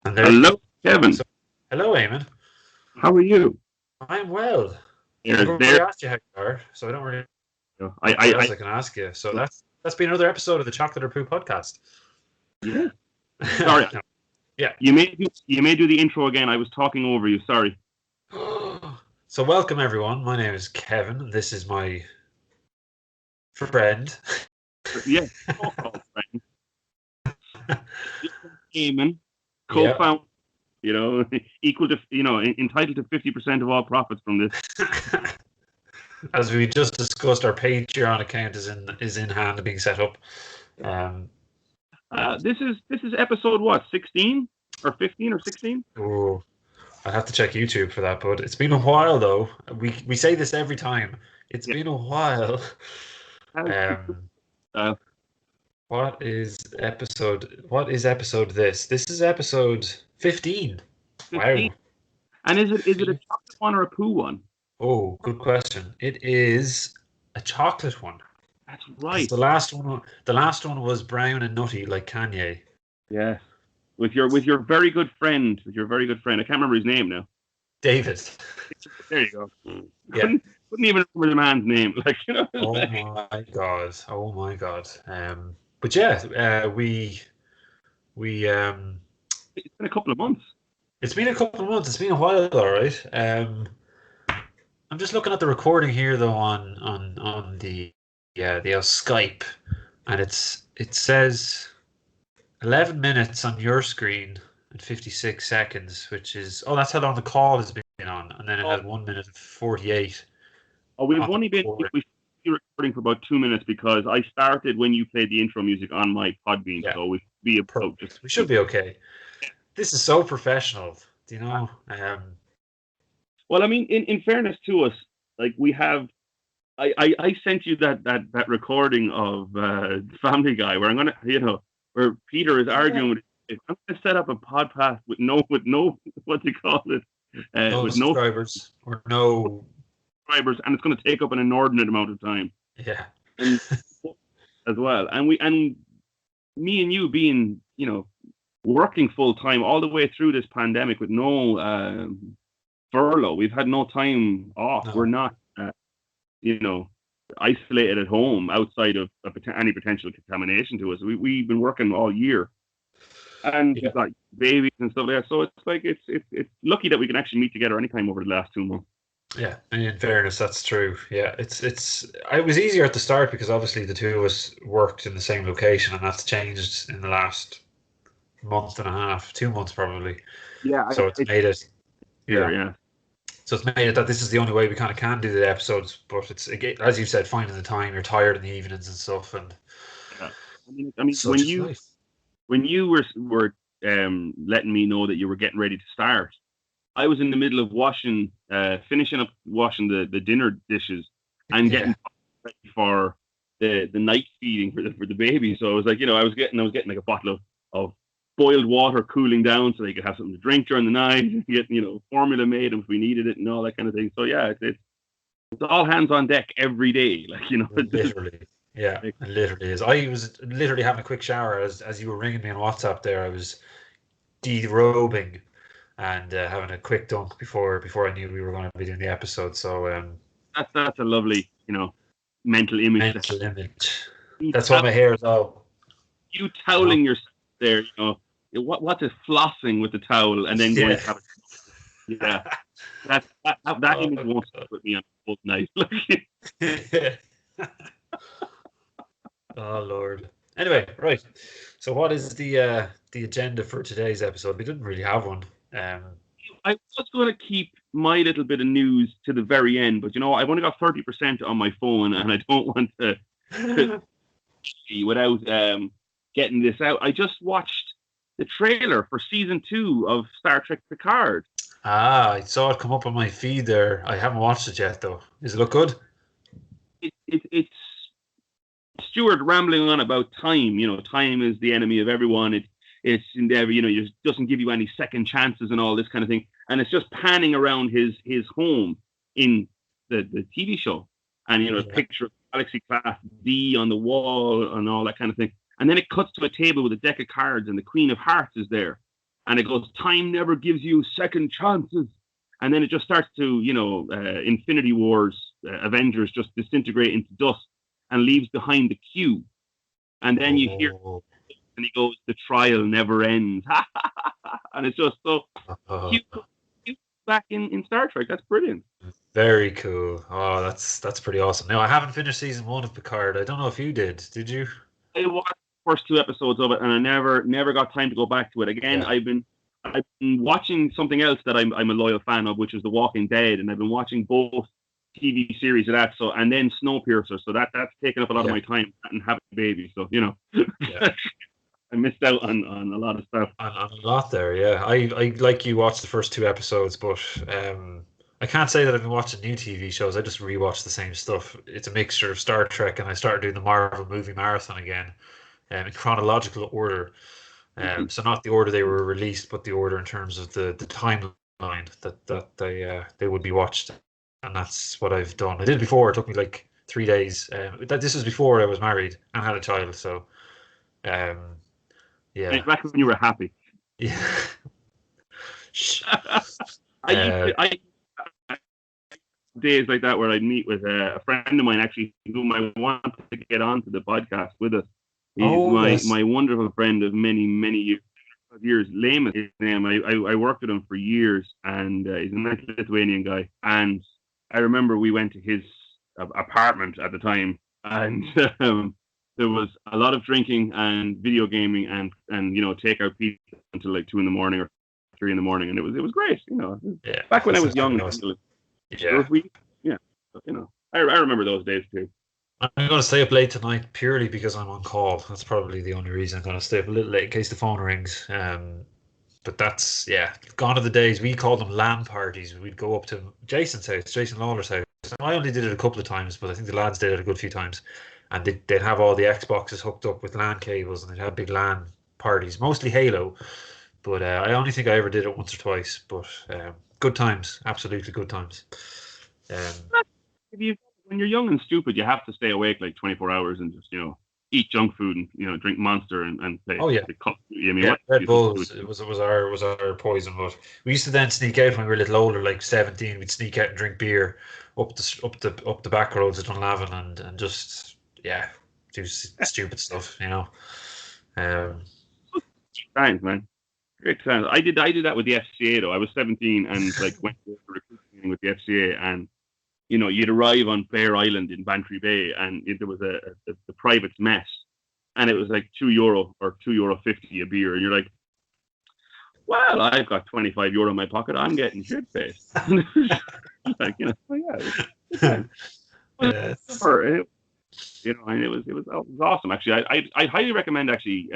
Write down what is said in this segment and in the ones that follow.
And there, Hello, Kevin. so, hello, Eamon. How are you? I'm well. I've There's already there. asked you how you are, so I don't really I, know what I, else I can ask you. So that's been another episode of the Chocolate or Poo podcast. yeah. Sorry, Yeah. you may do the intro again. I was talking over you. Sorry. So welcome everyone. My name is Kevin. This is my friend. Yeah, so-called friend, Eamon, Yeah. co-founder. Equal to entitled to 50% of all profits from this. As we just discussed, our Patreon account is in hand being set up. Um, This is episode what, 16 or 15 or 16? oh, I'd have to check YouTube for that, but it's been a while though. We say this every time. It's Yeah. been a while. Um, Uh, what is episode this? This is episode 15. 15. Wow. And is it a chocolate one or a poo one? Oh, good question. It is a chocolate one. That's Because right. the last one was brown and nutty like Kanye. Yes. With your very good friend, I can't remember his name now. David. There you go. Yeah. Couldn't even remember the man's name. Oh my God. Oh my God. But yeah, we It's been a couple of months. it's been a couple of months. It's been a while, all right. I'm just looking at the recording here though on the Skype, and it says 11 minutes on your screen and 56 seconds, which is that's how long the call has been on, and then it Oh, has 1 minute and 48 we've on the only been recording. we've been recording for about 2 minutes because I started when you played the intro music on my Podbean, Yeah, so we be about just. perfect. We should be okay. This is so professional, do you know? Well, I mean, in fairness to us, like we have. I sent you that recording of Family Guy where I'm gonna where Peter is Yeah. arguing with. If I'm gonna set up a podcast with no what do you call it No with no subscribers or no. subscribers, and it's going to take up an inordinate amount of time, Yeah. and as well, and me and you being working full time all the way through this pandemic with no furlough, we've had no time off. We're No. not you know isolated at home outside of any potential contamination to us. We've been working all year, and Yeah. we've got babies and stuff like that. So it's like it's lucky that we can actually meet together anytime over the last 2 months. Yeah, and in fairness, that's true. Yeah, it was easier at the start because obviously the two of us worked in the same location, and that's changed in the last month and a half, 2 months probably. Yeah, So it's it's made it, here. yeah. Yeah. So it's made it that this is the only way we kind of can do the episodes. But it's again, as you said, finding the time. You're tired in the evenings and stuff, and Yeah. I mean, such is life. when you were letting me know that you were getting ready to start, I was in the middle of finishing up washing the dinner dishes and Yeah, getting ready for the night feeding for the baby. So I was like, I was getting like a bottle of boiled water cooling down so they could have something to drink during the night, get formula made if we needed it and all that kind of thing. So yeah, it's all hands on deck every day. literally. Yeah, Like, it literally is. I was literally having a quick shower as you were ringing me on WhatsApp. There, I was derobing and having a quick dunk before I knew we were going to be doing the episode. So that's a lovely mental image to have. mental image. You, That's why my hair is all. you You know? toweling yourself there, what's it, flossing with the towel and then going Yeah. to have it. Yeah, that image won't stick with me on a full night. Oh Lord. Anyway, right. So what is the agenda for today's episode? We didn't really have one. Um, I was going to keep my little bit of news to the very end, but I've only got 30% on my phone, and I don't want to without getting this out. I just watched the trailer for season 2 of Star Trek Picard. I saw it come up on my feed there. I haven't watched it yet though. Does it look good? It's Stewart rambling on about time. Time is the enemy of everyone. It's in there. It doesn't give you any second chances and all this kind of thing. And it's just panning around his home in the TV show, and a picture of Galaxy Class D on the wall and all that kind of thing. And then it cuts to a table with a deck of cards, and the Queen of Hearts is there. and it goes, "Time never gives you second chances." And then it just starts to, Infinity Wars, Avengers just disintegrate into dust and leaves behind the queue. And then you hear, Oh, and he goes, "The trial never ends." And it's just so oh, cute, cute back in Star Trek. That's brilliant. very cool. Oh, that's pretty awesome. Now I haven't finished season 1 of Picard. I don't know if you did. Did you? I watched the first 2 episodes of it, and I never got time to go back to it again. Yeah. I've been watching something else that I'm a loyal fan of, which is The Walking Dead, and I've been watching both TV series of that. So, and then Snowpiercer. So that's taken up a lot of Yeah. my time and having a baby. So Yeah. I missed out on a lot of stuff. On a lot there, yeah. I like you watched the first 2 episodes, but I can't say that I've been watching new TV shows. I just rewatch the same stuff. It's a mixture of Star Trek, and I started doing the Marvel movie marathon again, in chronological order. So not the order they were released, but the order in terms of the timeline that they would be watched, and that's what I've done. I did it before. It took me like 3 days. This was before I was married and had a child, so um, yeah, Back when you were happy. yeah. Shh. I used to, I days like that where I'd meet with a friend of mine actually whom I wanted to get onto the podcast with us. He's Oh yes, my wonderful friend of many years. Lame is his name. I worked with him for years, and he's a nice Lithuanian guy. And I remember we went to his apartment at the time, and there was a lot of drinking and video gaming and takeout pizza until like 2 in the morning or 3 in the morning, and it was great. yeah. Back when I That's was young. awesome. There Yeah, was yeah. I remember those days too. I'm going to stay up late tonight purely because I'm on call. That's probably the only reason I'm going to stay up a little late in case the phone rings. But that's yeah, gone are the days. We called them LAN parties. We'd go up to Jason's house, Jason Lawler's house. I only did it a couple of times, but I think the lads did it a good few times. And they'd have all the Xboxes hooked up with LAN cables, and they'd have big LAN parties, mostly Halo. But I only think I ever did it once or twice. But good times, absolutely good times. Um, If you When you're young and stupid, you have to stay awake like 24 hours and just eat junk food and drink Monster and play oh yeah, Call of Duty. I mean, yeah, what Red you supposed Bulls. to do? It was our poison. But we used to then sneak out when we were a little older, like 17. We'd sneak out and drink beer up the back roads of Dunlavin and just yeah, do stupid stuff. Um, Times, man. Great times. I did that with the FCA though. I was 17 and like went to a recruiting meeting with the FCA, and you'd arrive on Bear Island in Bantry Bay, and there was the private's mess, and it was like €2 or €2.50 a beer, and you're like, well, I've got €25 in my pocket. I'm getting shit faced. Like, well, yeah, yes. and it was awesome. Actually, I highly recommend actually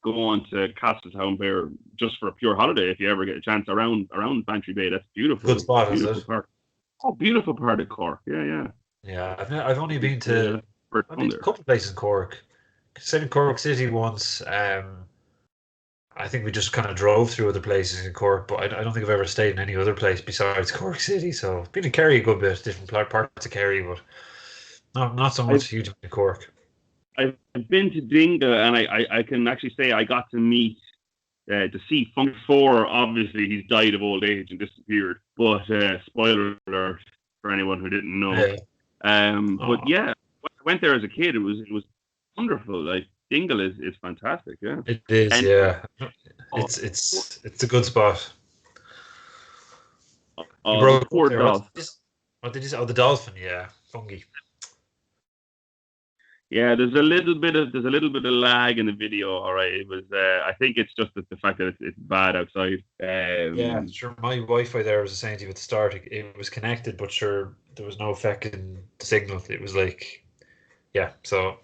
go on to Castletown Bear just for a pure holiday if you ever get a chance around Bantry Bay. That's Good beautiful, spot, is beautiful it? park. Oh, beautiful part of Cork. Yeah. Yeah, I've only been to We're I've down been to a there. couple of places in Cork. Stayed in Cork City once. I think we just kind of drove through other places in Cork, but I don't think I've ever stayed in any other place besides Cork City. So been in Kerry a good bit, different parts of Kerry, but not so I've much huge in Cork. I've been to Dinga, and I can actually say I got to meet to see Funk Four. Obviously, he's died of old age and disappeared. But spoiler alert for anyone who didn't know. Yeah. But Oh, yeah, when I went there as a kid. It was wonderful. Like Dingle is fantastic. Yeah, it is, and yeah. oh, It's a good spot. You the broke up poor there. dog. What did you say? Oh, the dolphin, yeah. Fungi. Yeah, there's a little bit of lag in the video. All right, it was. I think it's just the fact that it's bad outside. Yeah, sure. My Wi-Fi there was saying to you at the start, it was connected, but sure, there was no effect in the signal. It was like, yeah. So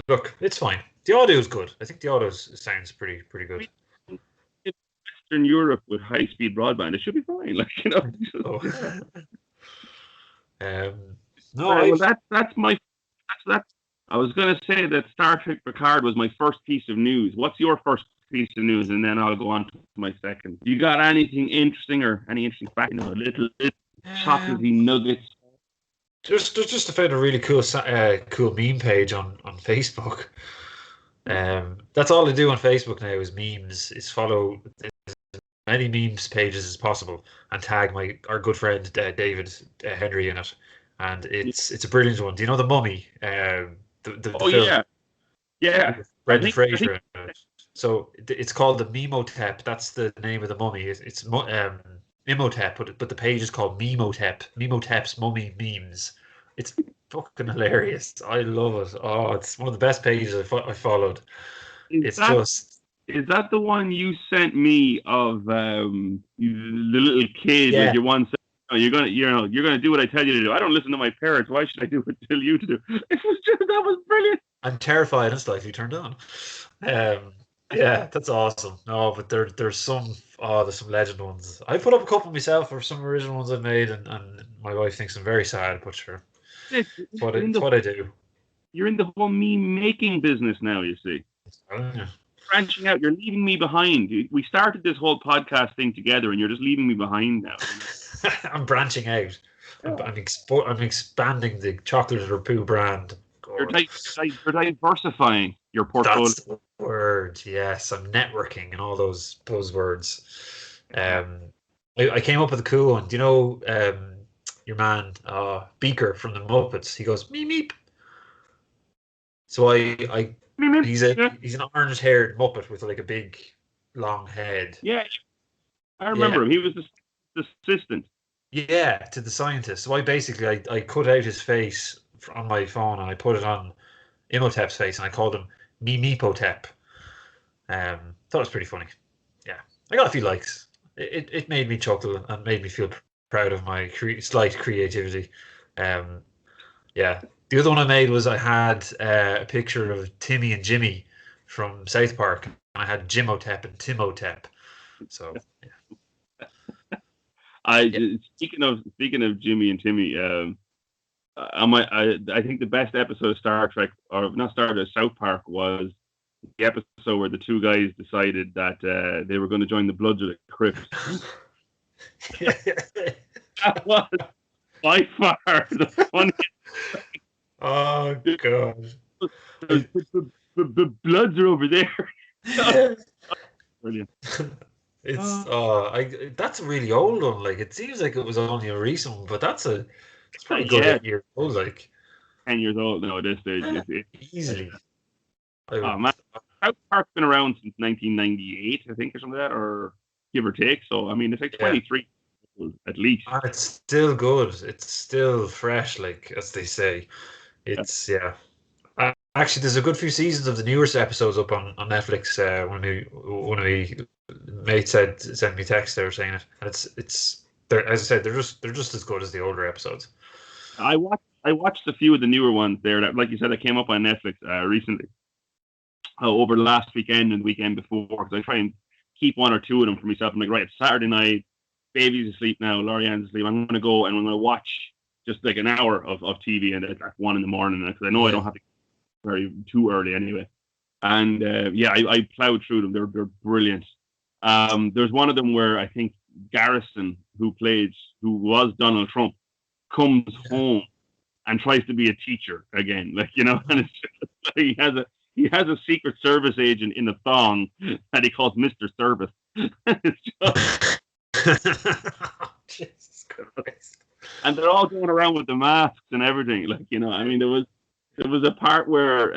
look, it's fine. The audio is good. I think the audio sounds pretty good. in Western Europe with high speed broadband, it should be fine. Like Oh, yeah. no, I Well, that's. I was going to say that Star Trek Picard was my first piece of news. What's your first piece of news, and then I'll go on to my second. You got anything interesting or any interesting fact? Little um, chocolatey nuggets. there's just a found a really cool meme page on Facebook. That's all I do on Facebook now is memes. Is follow many memes pages as possible and tag our good friend David Henry in it. And it's a brilliant one. Do you know the Mummy? The Oh film yeah, yeah. with I Brendan think I think Fraser in it. So it's called the Memotep. That's the name of the mummy. It's Imhotep, but the page is called Memotep. Memotep's mummy memes. It's fucking hilarious. I love it. Oh, it's one of the best pages I followed. is It's that just is that the one you sent me of the little kid? Like yeah. you once said, oh, you're gonna do what I tell you to do. I don't listen to my parents. Why should I do what I tell you to do? It was just that was brilliant. I'm terrified and slightly turned on. Um, yeah, that's awesome. No, but there's some legend ones. I put up a couple myself for some original ones I've made, and my wife thinks I'm very sad, but sure, This, you're in it's the what I do. you're in the whole meme making business now. You see, Yeah. branching out. You're leaving me behind. We started this whole podcast thing together, and you're just leaving me behind now. I'm branching out. Yeah. I'm expanding the chocolate or poo brand. You're, God, you're diversifying your portfolio. that's the word. Yes, I'm networking and all those words. Um, I came up with a cool one. Do you know your man Beaker from the Muppets? He goes meep meep. So I Yeah, he's an orange-haired Muppet with like a big long head. yeah, I Yeah, remember him. He was the assistant. yeah, to the scientist. So I cut out his face on my phone and I put it on Imhotep's face and I called him Mimipotep. Thought it was pretty funny. Yeah, I got a few likes. It made me chuckle and made me feel proud of my slight creativity. Um, yeah, the other one I made was I had a picture of Timmy and Jimmy from South Park, and I had Jimotep and Timotep. So I yeah, speaking of Jimmy and Timmy, I think the best episode of Star Trek, or not Star Trek, South Park was the episode where the two guys decided that they were going to join the Bloods of the Crips. That was by far the funniest. oh god. The Bloods are over there. Brilliant. It's that's a really old one. Like it seems like it was only a recent one, but it's probably a good Yeah, 8 years old. Like 10 years old now at this stage. yeah, easily. I Oh would. man, South Park's been around since 1998, I think, or something like that, or give or take. So I mean, it's like Yeah. 23 at least. And it's still good. It's still fresh, like as they say. Yeah. It's yeah. Actually, there's a good few seasons of the newest episodes up on Netflix. One of the mates sent me text. They were saying it, and it's they're as I said, they're just as good as the older episodes. I watched a few of the newer ones there that, like you said, that came up on Netflix recently, over the last weekend and the weekend before, because I try and keep one or two of them for myself. I'm like, right, it's Saturday night, baby's asleep now, Lorianne's asleep. I'm going to go and I'm going to watch just like an hour of TV, and it's like 1 in the morning, because I know I Yeah. don't have to very too early anyway. And yeah, I plowed through them. They're brilliant. There's one of them where I think Garrison, who was Donald Trump, comes home and tries to be a teacher again, like, and it's just like he has a Secret Service agent in a thong that he calls Mr. Service. It's just, Jesus Christ. and they're all going around with the masks and everything, like, I mean, there was a part where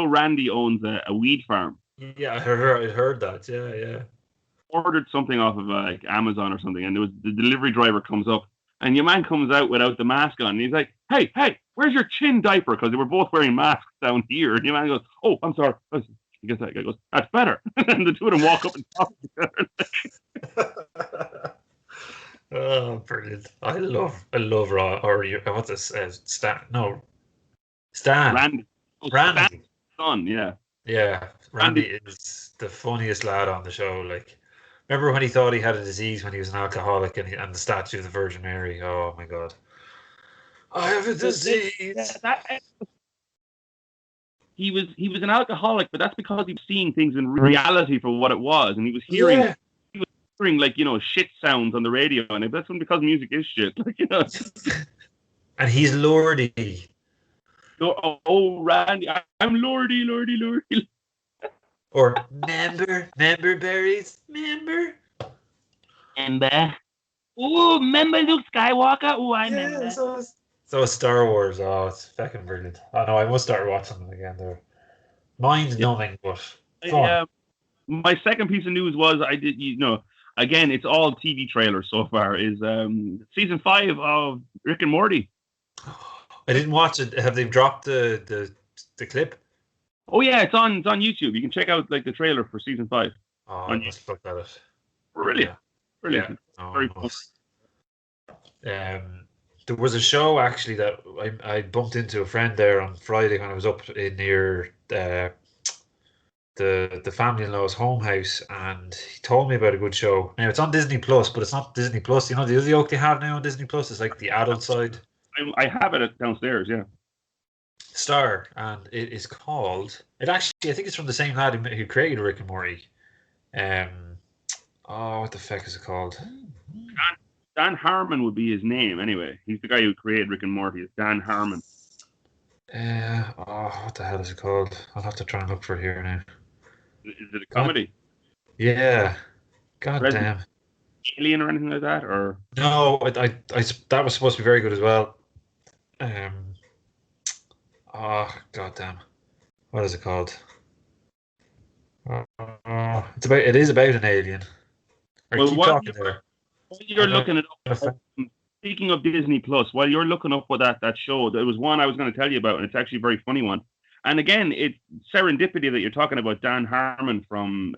Randy owns a weed farm. Yeah, I heard that. Yeah, yeah. Ordered something off of like Amazon or something, and the delivery driver comes up, and your man comes out without the mask on, and he's like, "Hey, where's your chin diaper?" Because they were both wearing masks down here, and your man goes, "Oh, I'm sorry." He gets that guy goes, "That's better," and the two of them walk up and talk together. Oh, brilliant! I love Raw. Or what's this? Stan? No, Stan. Randy, Stan's Randy. son, yeah. Yeah, Randy Randy, is the funniest lad on the show. Like, remember when he thought he had a disease when he was an alcoholic and the statue of the Virgin Mary? Oh my God. I have a yeah, disease. he was an alcoholic, but that's because he was seeing things in reality for what it was, and he was hearing Yeah. like shit sounds on the radio, and that's because music is shit, like And he's Lordy. Oh, Randy, I'm Lordy, Lordy, Lordy. Or member berries, member. remember. Oh, remember Luke Skywalker? Oh, I remember. So Star Wars. Oh, it's fucking brilliant. I know. I must start watching them again. They're mind Yeah. numbing, but fun. My second piece of news was I did, again, it's all TV trailers so far. Is season 5 of Rick and Morty. I didn't watch it. Have they dropped the clip? Oh yeah, it's on YouTube. You can check out like the trailer for season 5 Oh, I on must look at it. Brilliant, Yeah, brilliant. yeah. No, I Very fun. must. There was a show actually that I bumped into a friend there on Friday when I was up in near the family-in-law's home house, and he told me about a good show. Now it's on Disney Plus, but it's not Disney Plus. You know the other yoke they have now on Disney Plus is like the adult side. I have it downstairs. Yeah. Star, and it is called. It actually, I think it's from the same lad who created Rick and Morty. Um, oh, what the fuck is it called? Dan Harmon would be his name anyway. He's the guy who created Rick and Morty. It's Dan Harmon. Oh, what the hell is it called? I'll have to try and look for it here now. Is it a comedy? Yeah. God Resident damn. Alien or anything like that? Or No, that was supposed to be very good as well. Oh, god damn. What is it called? It is about an alien. Or well, keep talking there. while you're I'm looking it up, gonna speaking of Disney Plus, while you're looking up what that show, there was one I was going to tell you about, and it's actually a very funny one. And again, it's serendipity that you're talking about Dan Harmon from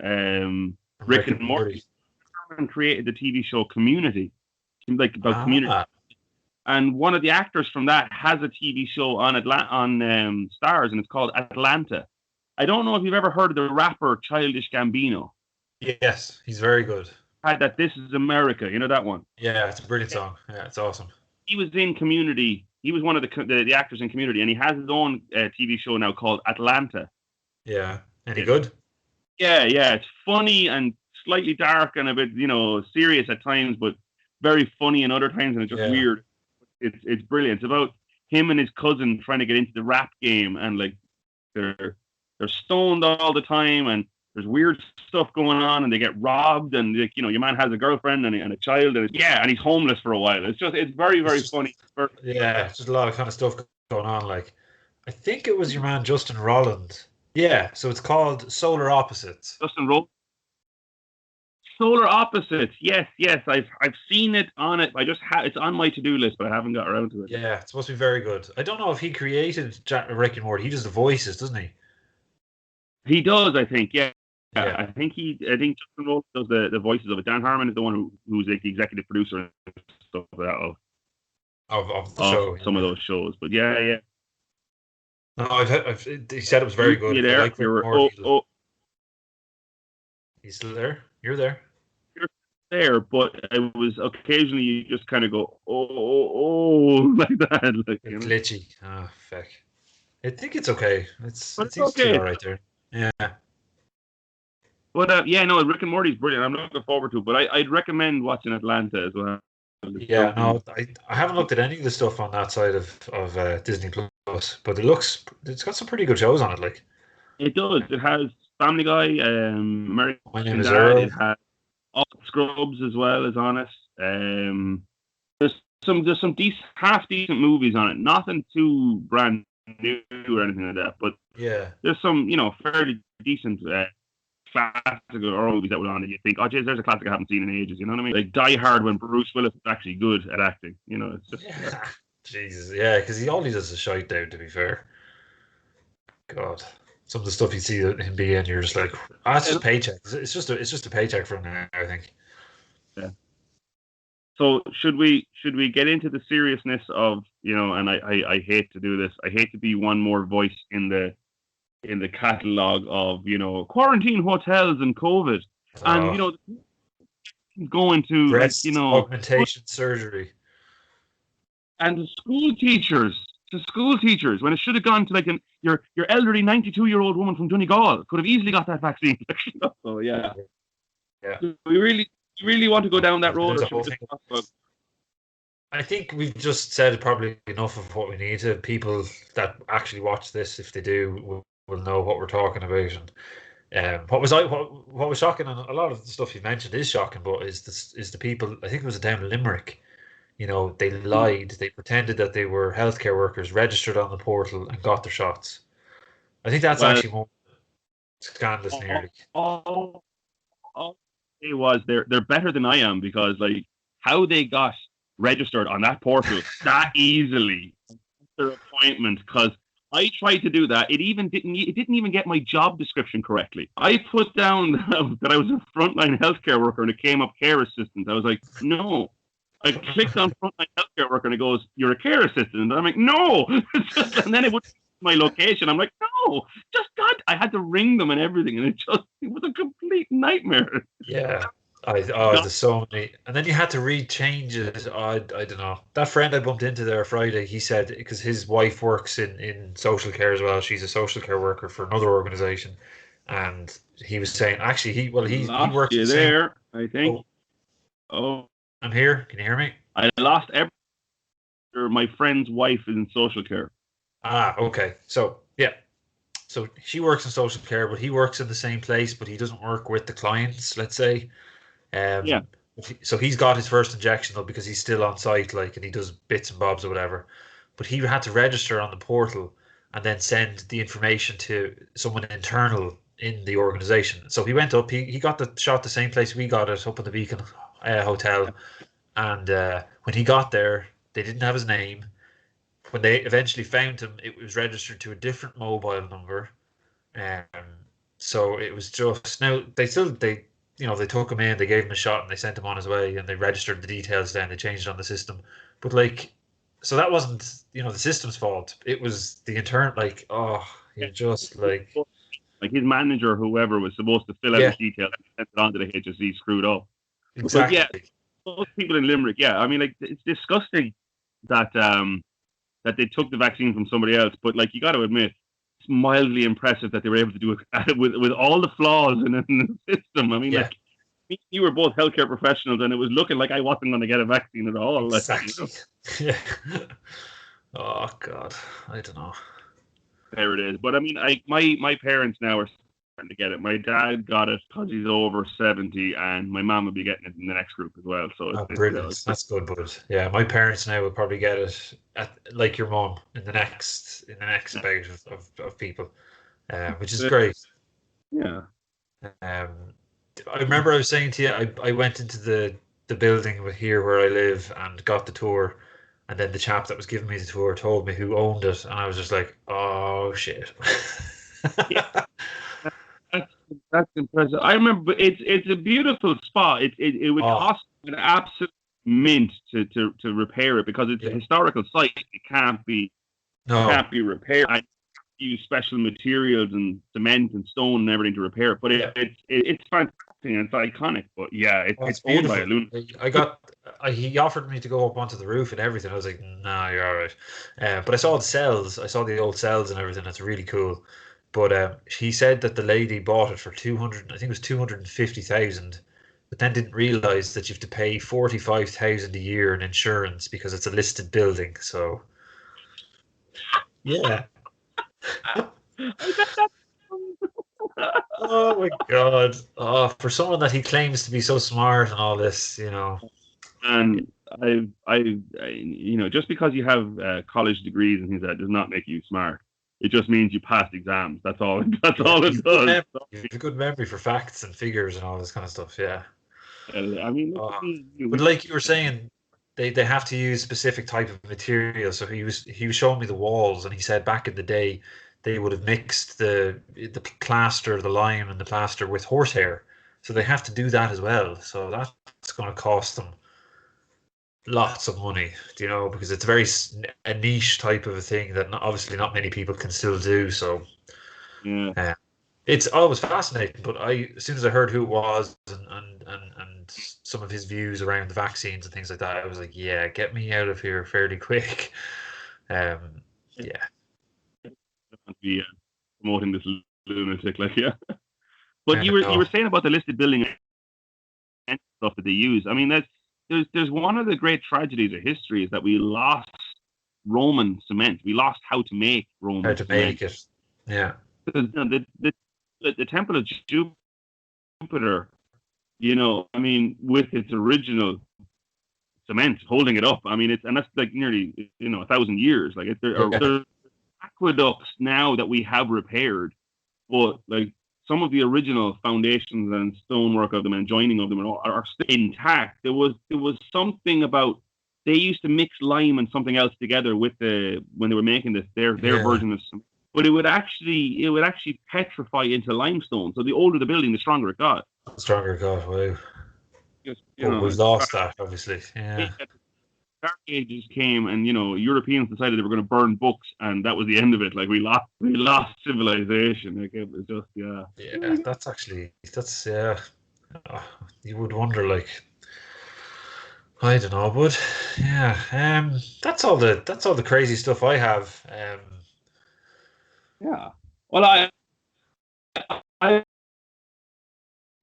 Rick and Morty. Harmon created the TV show Community, like about community. And one of the actors from that has a TV show on Stars, and it's called Atlanta. I don't know if you've ever heard of the rapper Childish Gambino. Yes, he's very good. Had that This Is America, you know that one? Yeah, it's a brilliant song. Yeah, it's awesome. He was in Community. He was one of the actors in Community, and he has his own TV show now called Atlanta. Yeah. Any good? Yeah. It's funny and slightly dark and a bit, serious at times, but very funny in other times, and it's just weird. It's brilliant. It's about him and his cousin trying to get into the rap game, and like they're stoned all the time, and there's weird stuff going on, and they get robbed, and like, your man has a girlfriend and a child, and he's homeless for a while. It's very, very funny. It's just a lot of kind of stuff going on. Like, I think it was your man Justin Roiland. Yeah, so it's called Solar Opposites. Justin Roiland. Solar Opposites. Yes. I've seen it on it. It's on my to-do list, but I haven't got around to it. Yeah, it's supposed to be very good. I don't know if he created Rick and Morty. He does the voices, doesn't he? He does, I think. Yeah. I think Justin Roiland does the voices of it. Dan Harmon is the one who's like the executive producer and stuff like that of the show. Some of those shows. But yeah. No, he said it was very good. You there? Like He's still there? You're there? You're there, but it was occasionally you just kind of go, oh, like that. Like, glitchy. Oh, fuck. I think it's okay. It seems okay. to be all right there. Yeah. But Rick and Morty's brilliant. I'm looking forward to it. But I'd recommend watching Atlanta as well. Yeah, no, I haven't looked at any of the stuff on that side of Disney Plus, but it's got some pretty good shows on it. Like, it does. It has Family Guy, American My Name is Dad. Earl. It has all Scrubs as well as on it. There's some half decent movies on it. Nothing too brand new or anything like that. But yeah, there's some fairly decent classic horror movies that were on, and you think, oh, geez, there's a classic I haven't seen in ages. You know what I mean? Like Die Hard, when Bruce Willis is actually good at acting. It's just Jesus, yeah, because all he does is shite down. To be fair, God, some of the stuff you see him be in, you're just like, it's just paycheck. It's just a paycheck for him now, I think. Yeah. So should we get into the seriousness of and I hate to do this. I hate to be one more voice in the catalogue of quarantine hotels and COVID, and going to breast augmentation surgery, and to school teachers when it should have gone to like your elderly 92-year-old woman from Donegal could have easily got that vaccine. So yeah. Do we really want to go down that road, or should we just talk about? I think we've just said probably enough of what we need to. People that actually watch this, if they do, will know what we're talking about. What was shocking, and a lot of the stuff you mentioned is shocking, but is the people. I think it was down in Limerick. You know, they lied. They pretended that they were healthcare workers, registered on the portal, and got their shots. I think that's Well, actually more scandalous, nearly. all it was they're better than I am because like how they got registered on that portal that easily their appointment because I tried to do that. It didn't even get my job description correctly. I put down that I was a frontline healthcare worker and it came up care assistant. I was like, no. I clicked on frontline healthcare worker and it goes, you're a care assistant. And I'm like, no. And then it would my location. I'm like, no, just God. I had to ring them and everything, and it was a complete nightmare. Yeah. God, There's so many, and then you had to read changes. I don't know. That friend I bumped into there Friday, he said because his wife works in social care as well. She's a social care worker for another organization, and he was saying actually he lost works the you same. there. I think. Oh, Oh, I'm here. Can you hear me? I lost every. My friend's wife is in social care. Ah, okay. So yeah, so she works in social care, but he works in the same place, but he doesn't work with the clients. Let's say. Yeah, Um, so he's got his first injection though because he's still on site, like, and he does bits and bobs or whatever. But he had to register on the portal and then send the information to someone internal in the organization. So he went up, he got the shot the same place we got it up in the Beacon Hotel. And when he got there, they didn't have his name. When they eventually found him, it was registered to a different mobile number. Um, so it was just now they they took him in, they gave him a shot, and they sent him on his way, and they registered the details. Then they changed it on the system, but like, so that wasn't the system's fault. It was the intern. Like, oh, you're just like, like his manager, whoever was supposed to fill out yeah, his details, sent it on to the HSE, screwed up. But yeah, exactly. those people in Limerick, yeah, I mean, like it's disgusting that that they took the vaccine from somebody else. But like you got to admit, it's mildly impressive that they were able to do it with all the flaws in the system. I mean, Yeah, like you were both healthcare professionals, and it was looking like I wasn't going to get a vaccine at all. Like, exactly. Yeah. Oh God, I don't know. there it is. But I mean, my parents now are starting to get it. My dad got it because he's over 70, and my mom will be getting it in the next group as well. So Oh, it's brilliant. That's good, but yeah, my parents now would probably get it at like your mom in the next bout of people, which is great. yeah. Um, I remember I was saying to you, I went into the building with here where I live and got the tour, and then the chap that was giving me the tour told me who owned it, and I was just like, oh shit. Yeah. That's, that's impressive. I remember it's a beautiful spot. It would Oh, cost an absolute mint to repair it because it's a yeah. historical site. It No. can't be repaired. I use special materials and cement and stone and everything to repair it. But Yeah. it's fantastic and it's iconic. But yeah, Oh, it's it's owned by a beautiful. lunatic. He offered me to go up onto the roof and everything. I was like, no, you're all right. But I saw the cells. I saw the old cells and everything. That's really cool. But he said that the lady bought it for 200, I think it was 250,000, but then didn't realize that you have to pay 45,000 a year in insurance because it's a listed building. So, yeah. Oh my God. Oh, for someone that he claims to be so smart and all this. And just because you have college degrees and things like that does not make you smart. It just means you passed exams. That's all. That's Yeah, all it does. you have a good memory for facts and figures and all this kind of stuff. Yeah. I mean, look at Oh. me. But like you were saying, they have to use specific type of material. So he was showing me the walls, and he said back in the day they would have mixed the plaster, the lime, and the plaster with horsehair. So they have to do that as well. So that's going to cost them lots of money, because it's a niche type of a thing that obviously not many people can still do. So Yeah. uh, it's always fascinating. But as soon as I heard who it was and some of his views around the vaccines and things like that, I was like, yeah, get me out of here fairly quick. Um, yeah, Be promoting this lunatic, like yeah. But I you know. were saying about the listed building and stuff that they use. I mean, there's one of the great tragedies of history is that we lost Roman cement. We lost how to make How Roman to cement. make it. Yeah, Because, the the Temple of Jupiter, I mean, with its original cement holding it up. I mean, and that's like nearly 1,000 years. Like there are aqueducts now that we have repaired, but like some of the original foundations and stonework of them and joining of them are still intact. There was something about they used to mix lime and something else together when they were making their version of cement. But it would actually petrify into limestone. So the older the building, the stronger it got. Stronger God, wow. We've lost that, obviously. Yeah. Dark Ages came, and Europeans decided they were going to burn books, and that was the end of it. Like we lost civilization. Like it was just Yeah, that's you would wonder, like, I don't know, but yeah. That's all the crazy stuff I have. Yeah. Well, I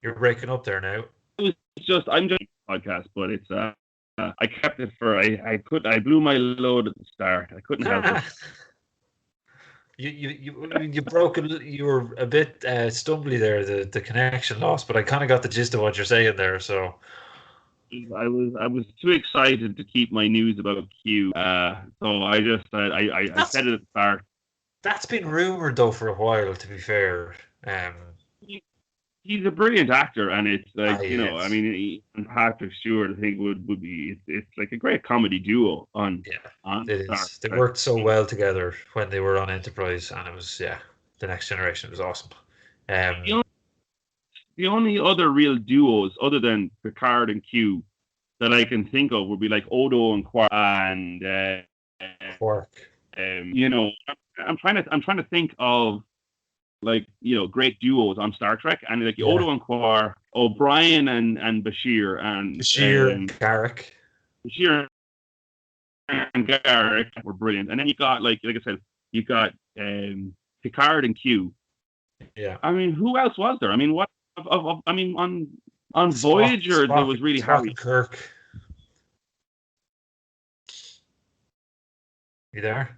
You're breaking up there now. I'm just a podcast, but it's I kept it for I blew my load at the start. I couldn't help it. You broke you were a bit stumbly there, the connection lost, but I kind of got the gist of what you're saying there. So I was too excited to keep my news about Q. So I just I said it at the start. That's been rumored though for a while, to be fair. He's a brilliant actor, and it's like I mean, he and Patrick Stewart, I think would be it's like a great comedy duo on. It is. They worked so well together when they were on Enterprise, and it was the Next Generation. It was awesome. The only other real duos other than Picard and Q that I can think of would be like Odo and Quark and Quark. I'm trying to think of like great duos on Star Trek, and like Odo and Quark, O'Brien and Bashir and Garak. Bashir and Garak were brilliant, and then you got like I said, you got Picard and Q. Yeah. I mean, who else was there? I mean, what? I mean, on Voyager there was really Harry Kirk. You there?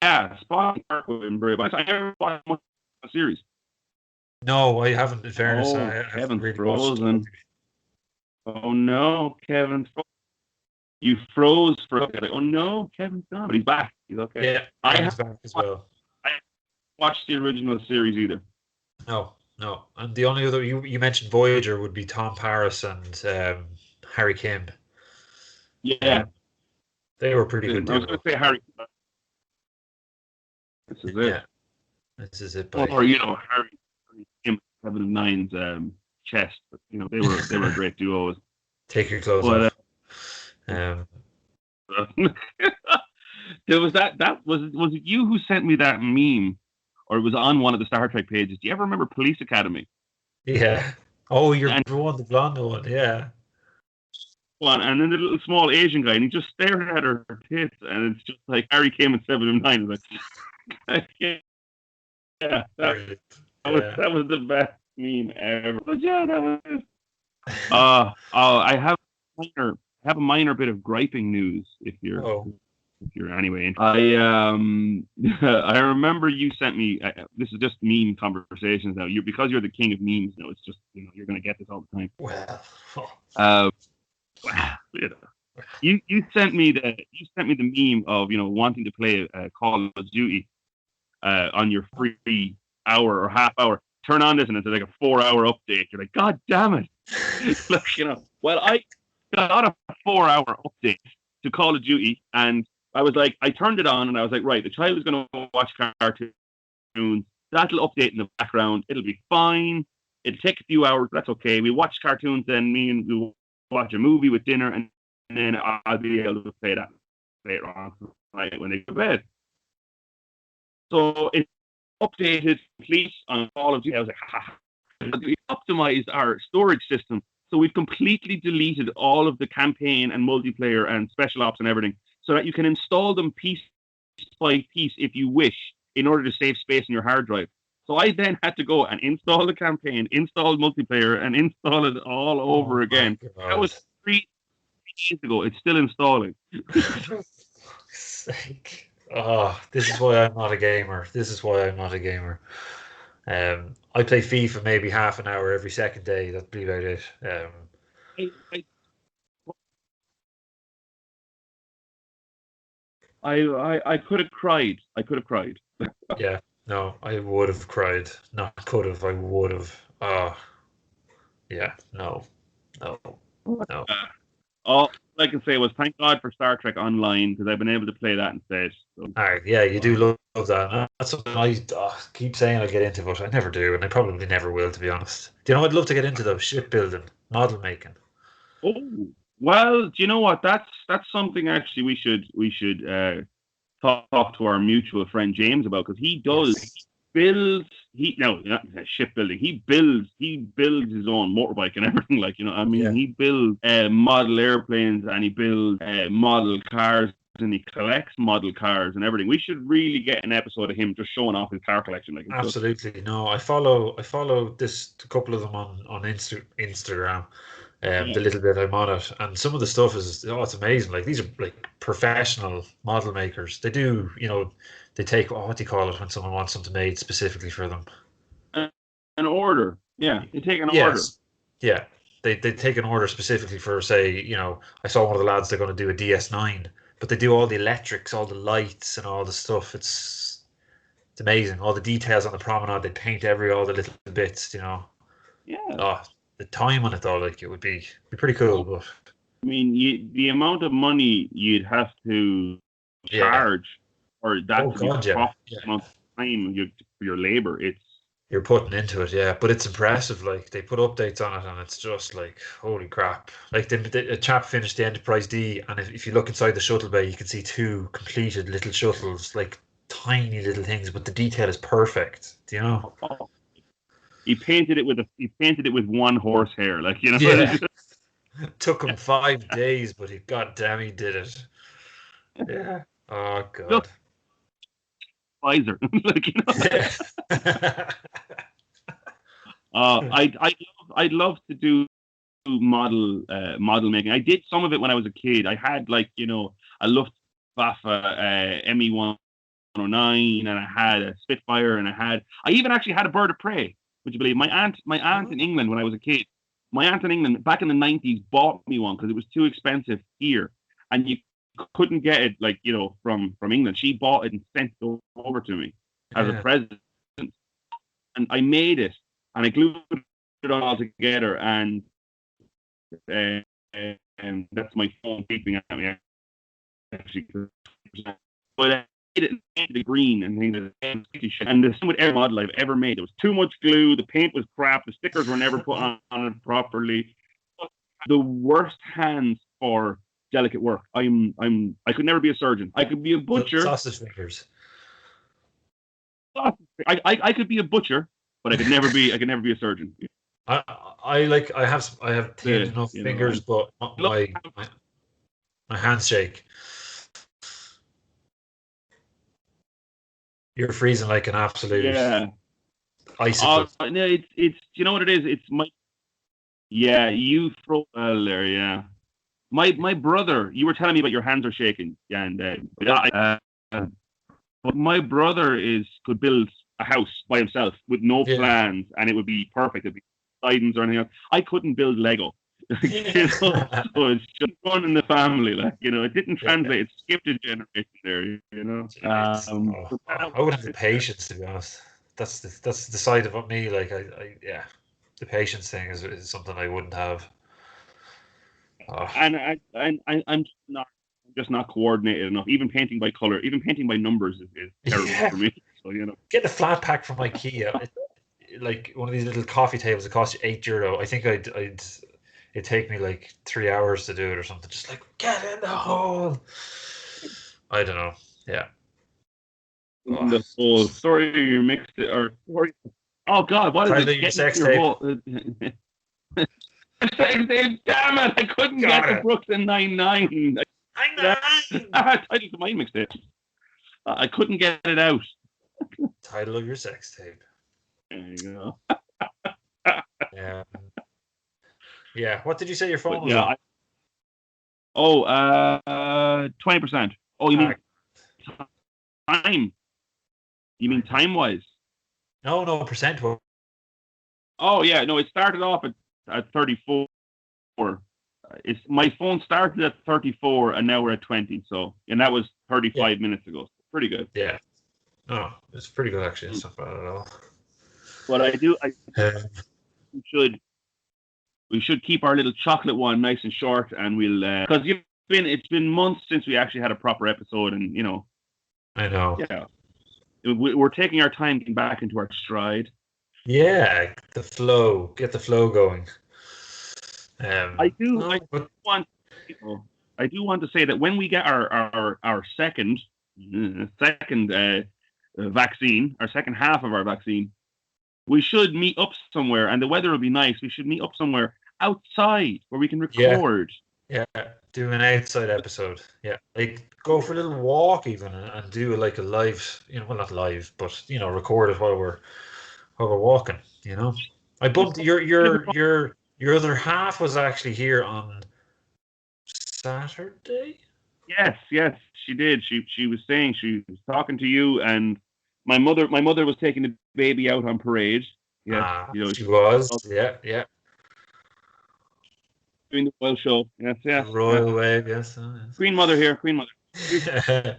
Yeah, Spock and Kirk would have been brilliant. But I never watched much of the series. No, I haven't. In fairness, Kevin's really frozen. Oh no, Kevin's frozen. You froze for a second. Oh no, Kevin's gone, but he's back. He's okay. Yeah, Kevin's back as well. I haven't watched the original series either. No. And the only other you mentioned Voyager would be Tom Paris and Harry Kim. Yeah, they were pretty good. I was going to say Harry. This is it. Yeah, this is it. Or Harry Kim, 7 of 9's chest. But, they were a great duo. Take your clothes off. There was that was it you who sent me that meme, or it was on one of the Star Trek pages? Do you ever remember Police Academy? Yeah. Oh, the blonde one. Yeah. One, and then the little small Asian guy, and he just stared at her tits, and it's just like Harry Kim and 7 of 9. Like, that was the best meme ever. But yeah, that was it. I have a minor bit of griping news. If you're anyway, I remember you sent me. This is just meme conversations now. Because you're the king of memes now. It's just you're going to get this all the time. Well. You sent me the meme of wanting to play Call of Duty on your free hour or half hour. Turn on this and it's like a 4-hour update. You're like, God damn it! Well, I got a 4-hour update to Call of Duty, and I was like, I turned it on and I was like, right, the child is going to watch cartoons. That'll update in the background. It'll be fine. It'll take a few hours. That's okay. We watch cartoons, then me and we'll watch a movie with dinner, and then I'll be able to play that later on when they go to bed. So it updated complete on Call of Duty. I was like, we optimized our storage system, so we've completely deleted all of the campaign and multiplayer and special ops and everything, so that you can install them piece by piece if you wish, in order to save space in your hard drive. So I then had to go and install the campaign, install multiplayer, and install it all over again. That was 3 days ago. It's still installing. Sake. Oh, this is why I'm not a gamer. This is why I'm not a gamer. I play FIFA maybe half an hour every second day. That'd be about it. I, I, I could have cried. I could have cried. Yeah, no, I would have cried. Not could have. I would have. Oh, yeah, no, no, no. Uh, all I can say was thank God for Star Trek Online because I've been able to play that instead. So, All right, yeah, you do love that. That's something I keep saying I'll get into, but I never do, and I probably never will, to be honest. Do you know I'd love to get into though? Shipbuilding, model making. oh well, do you know what? That's something actually we should talk to our mutual friend James about because he does Yes. builds he no not shipbuilding he builds his own motorbike and everything like I mean Yeah. he builds model airplanes and he builds model cars and he collects model cars and everything. We should really get an episode of him just showing off his car collection like it's just Absolutely. No, I follow this a couple of them on Instagram. yeah The little bit I'm on it, and some of the stuff is it's amazing. Like these are like professional model makers. They do, they take what do you call it when someone wants something made specifically for them? an order. Yeah, they take an order. Yes. Yeah. They take an order specifically for, say, I saw one of the lads, they're going to do a DS9, but they do all the electrics, all the lights and all the stuff. It's amazing. All the details on the promenade, they paint all the little bits. Yeah. Oh, the time on it though, like it would be pretty cool, Oh, but I mean, the amount of money you'd have to yeah. charge for Oh that to be God, yeah. profitable Yeah. amount of time for your labor, it's You're putting into it, yeah. But it's impressive. Like they put updates on it, and it's just like holy crap. Like a chap finished the Enterprise D, and if you look inside the shuttle bay, you can see two completed little shuttles, like tiny little things, but the detail is perfect. Do you know? oh, he painted it with one horsehair, like Yeah. it's just, Took him 5 days, but god damn, he did it. Yeah. Oh just God. visor, Yeah. I'd love to do model making. I did some of it when I was a kid. I had like a Luftwaffe ME 109, and I had a Spitfire, and I even actually had a bird of prey. Would you believe my aunt in England when I was a kid? My aunt in England back in the 90s bought me one because it was too expensive here, and you couldn't get it like from England. She bought it and sent it over to me as a Yeah. present, and I made it and I glued it all together, and uh, that's my phone beeping at me actually. But I made it the green and things and the same with every model I've ever made. There was too much glue, the paint was crap, the stickers were never put on it properly. The worst hands for delicate work. I could never be a surgeon. I could be a butcher. Sausage fingers. I could be a butcher, but I could never be a surgeon. I I have thin The enough you know fingers, and but look, my hands shake. You're freezing like an absolute yeah. icicle. No, it's you know what it is. It's my yeah. You throw well there. Yeah. My brother. You were telling me about your hands are shaking, and but my brother is could build a house by himself with no Yeah. plans, and it would be perfect. It'd be sidings or anything else. I couldn't build Lego. So it's just one in the family, it didn't Yeah. translate. It skipped a generation there, Jeez. But I wouldn't have the patience, to be honest. That's the side of me. Like yeah, the patience thing is something I wouldn't have. Oh, and I'm just not coordinated enough. Even painting by color, even painting by numbers is terrible yeah. for me. So Get a flat pack from IKEA. Like one of these little coffee tables that cost you €8. I think it'd take me like 3 hours to do it or something. Just like get in the hole. I don't know. Yeah. Oh, the whole story you mixed it or story. Oh God, what is title it? of your Getting sex your tape. whole. Same thing. Damn it! I couldn't get Got the it. Brooklyn Nine-Nine. I know. Title to my mixtape. I couldn't get it out. Title of your sex tape. There you go. Yeah. Yeah. What did you say your phone But was yeah, on? 20%. Oh, you Ah, mean Time. You mean time-wise? No, percent. Oh, yeah. No, it started off at 34. It's my phone started at 34, and now we're at 20. So, and that was Yeah. 35 minutes ago. Pretty good. Yeah. Oh, it's pretty good actually. It's not bad at all. But I Um, we should keep our little chocolate one nice and short, and we'll because it's been months since we actually had a proper episode, and I know. yeah, we're taking our time getting back into our stride. Yeah, the flow. Get the flow going. I do. No, but Want I do want to say that when we get our second vaccine, our second half of our vaccine, we should meet up somewhere, and the weather will be nice. We should meet up somewhere outside where we can yeah, record. yeah, do an outside episode. Yeah, like go for a little walk even and do like a live, well, not live, but record it while we're walking. I bumped your other half was actually here on Saturday. Yes, she did. She was saying she was talking to you, and my mother was taking the baby out on parade. Yes, She was. Yeah. doing the royal show. Yes, The yes. royal wave, yes. Oh, Queen Mother here, Queen Mother. yes.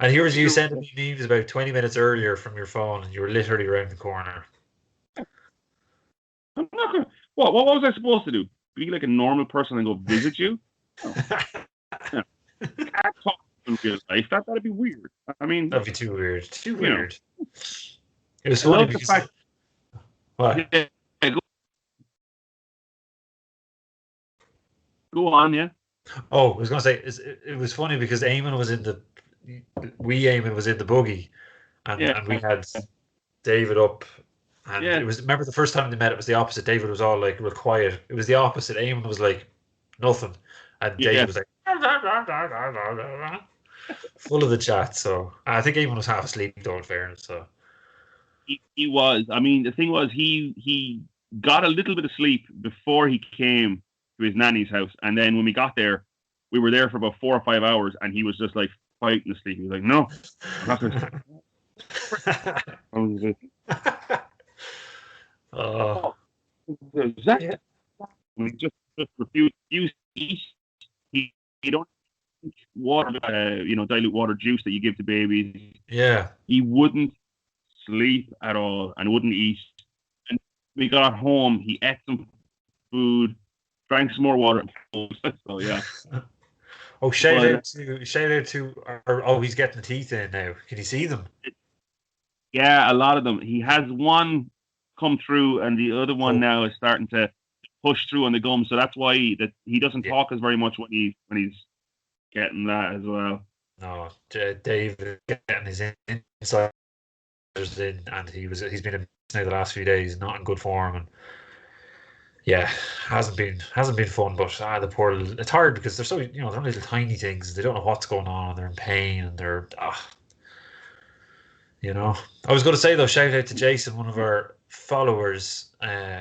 And here was you sending me memes about 20 minutes earlier from your phone, and you were literally around the corner. I'm not gonna. What was I supposed to do? Be like a normal person and go visit you? No. Yeah. Can't talk in real life. That'd be weird. I mean, That'd be too weird. Too you know, weird. It was I funny love the because fact. what? Yeah, go on, yeah. Oh, I was gonna say it was funny because Eamon was in the Eamon was in the buggy, and Yeah, we had David up, and yeah, it was, remember the first time they met, it was the opposite. David was all like real quiet. It was the opposite. Eamon was like nothing, and David yeah. was like full of the chat. So I think Eamon was half asleep though, in fairness. So He was. I mean, the thing was, he got a little bit of sleep before he came to his nanny's house, and then when we got there, we were there for about 4 or 5 hours, and he was just like fighting to sleep. He was like, "No, I'm not going to." I was like, Oh, "Oh, that yeah, we just refused to eat. He don't drink water, dilute water juice that you give to babies. yeah. He wouldn't sleep at all and wouldn't eat. And we got home, he ate some food, drank some more water. So yeah. Oh, But shout out to oh, he's getting the teeth in now. Can you see them? yeah, a lot of them. He has one come through, and the other one Oh, now is starting to push through on the gum. So that's why he doesn't yeah. talk as very much when he's getting that as well. No, David getting his insiders in, and he's been in now the last few days, not in good form, and yeah, hasn't been fun. But the poor it's hard because they're so they're only little tiny things. They don't know what's going on, and they're in pain, and they're I was going to say though, shout out to Jason, one of our followers.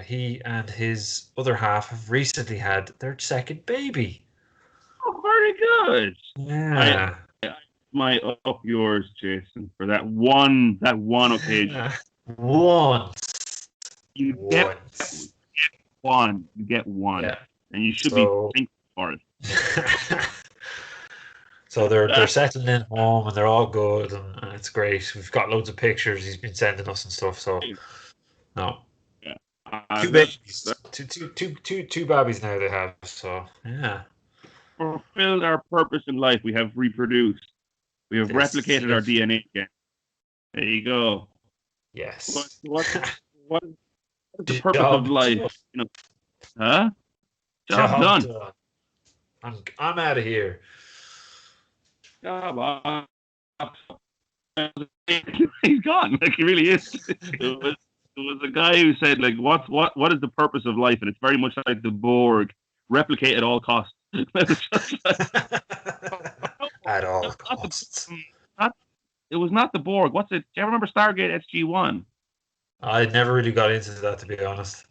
He and his other half have recently had their second baby. Oh, very good. I Yeah. my up yours, Jason, for that one occasion. Once. You get Once. one, you get one, Yeah. and you should be So thankful for it. so they're settling in home and they're all good and it's great. We've got loads of pictures he's been sending us and stuff. So no. Yeah, Two that babies. Two babies now they have. So yeah. fulfilled our purpose in life. We have reproduced. We have This is replicated our it. DNA again. There you go. What Yes. what what is the purpose of Job life? done. Huh? Job Job done. done. I'm out of here. Job on. He's gone. Like he really is. It was a guy who said like, what is the purpose of life? And it's very much like the Borg, replicate at all costs. It was just like, At all not costs. it was not the Borg. What's it? Do you ever remember Stargate SG-1? I never really got into that, to be honest.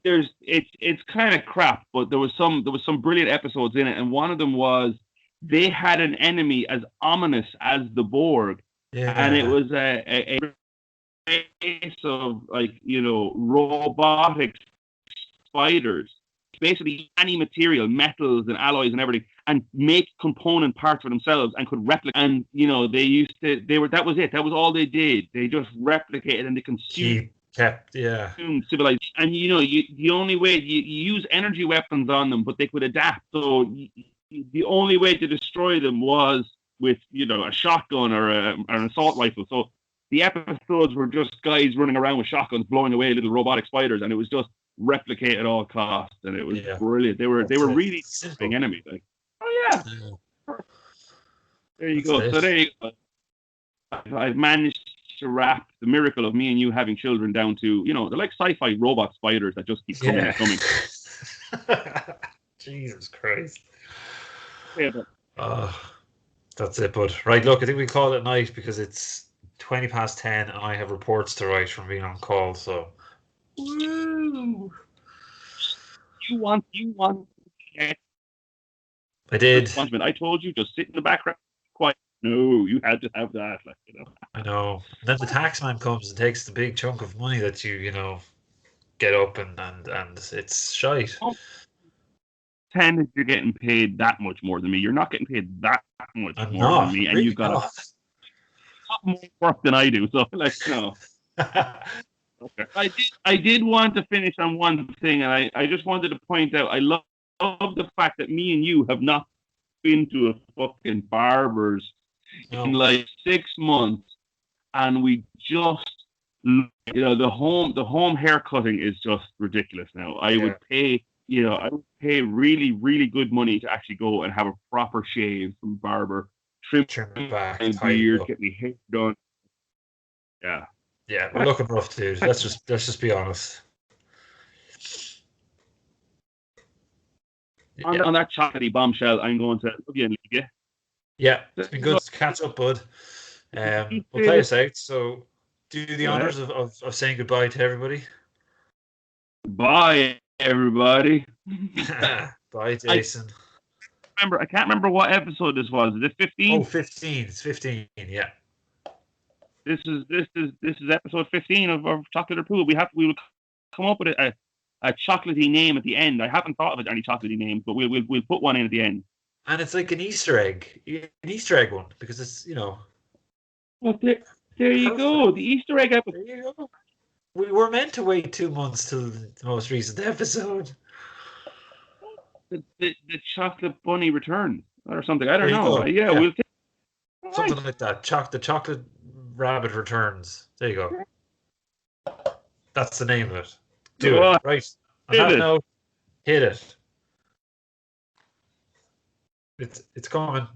It's kind of crap, but there was some brilliant episodes in it, and one of them was they had an enemy as ominous as the Borg, and it Yeah. was a race of like robotic spiders, basically any material, metals and alloys and everything, and make component parts for themselves and could replicate. And that was it. That was all they did. They just replicated and they consumed Yeah. civilization. And the only way you use energy weapons on them, but they could adapt. So the only way to destroy them was with a shotgun or an assault rifle. So the episodes were just guys running around with shotguns blowing away little robotic spiders, and it was just replicate at all costs, and it was Yeah. brilliant. They were That's it. really Simple. enemies. Like, oh yeah, Yeah. there you That's go. So it. there you go. I've managed to wrap the miracle of me and you having children down to they're like sci-fi robot spiders that just keep coming Yeah. and coming. Jesus Christ. Yeah, but That's it, bud. Right, look, I think we call it night because it's 20 past 10 and I have reports to write from being on call, so. Woo! you want I did. punishment. I told you, just sit in the background, quiet. No, you had to have that, I know. And then the tax man comes and takes the big chunk of money that get up and it's shite. Don't pretend that you're getting paid that much more than me. You're not getting paid that much I'm more than not. me, and Really you've got a not. lot more work than I do. So, no. Okay. I did want to finish on one thing, and I just wanted to point out I love the fact that me and you have not been to a fucking barber's in No. like 6 months, and we just the home hair cutting is just ridiculous now. Yeah. I would pay really really good money to actually go and have a proper shave from barber, trim Trim it back, my tidy beard, up. get my hair done. Yeah. Yeah, we're looking rough, dude. Let's just be honest. Yeah. On that chocolatey bombshell, I'm going to love you and leave Yeah. It's been good to catch up, bud. We'll play you. us out, so do the Go ahead. honors of saying goodbye to everybody. Bye, everybody. Bye, I Jason. I can't remember what episode this was. Is it Oh, 15? 15. It's 15. Yeah. This is episode 15 of Chocolate or Poo. We will come up with a chocolatey name at the end. I haven't thought of any chocolatey names, but we'll put one in at the end. And it's like an Easter egg one, because it's, Well, there you perfect. go. The Easter egg episode. There you go. We were meant to wait 2 months till the most recent episode. The chocolate bunny returns or something. I There don't you know. go. Yeah, Yeah. we'll take. All Something right. like that. The chocolate rabbit returns. There you go. That's the name of it. Do Go it. on, Right. On hit that it. note, hit it. It's coming.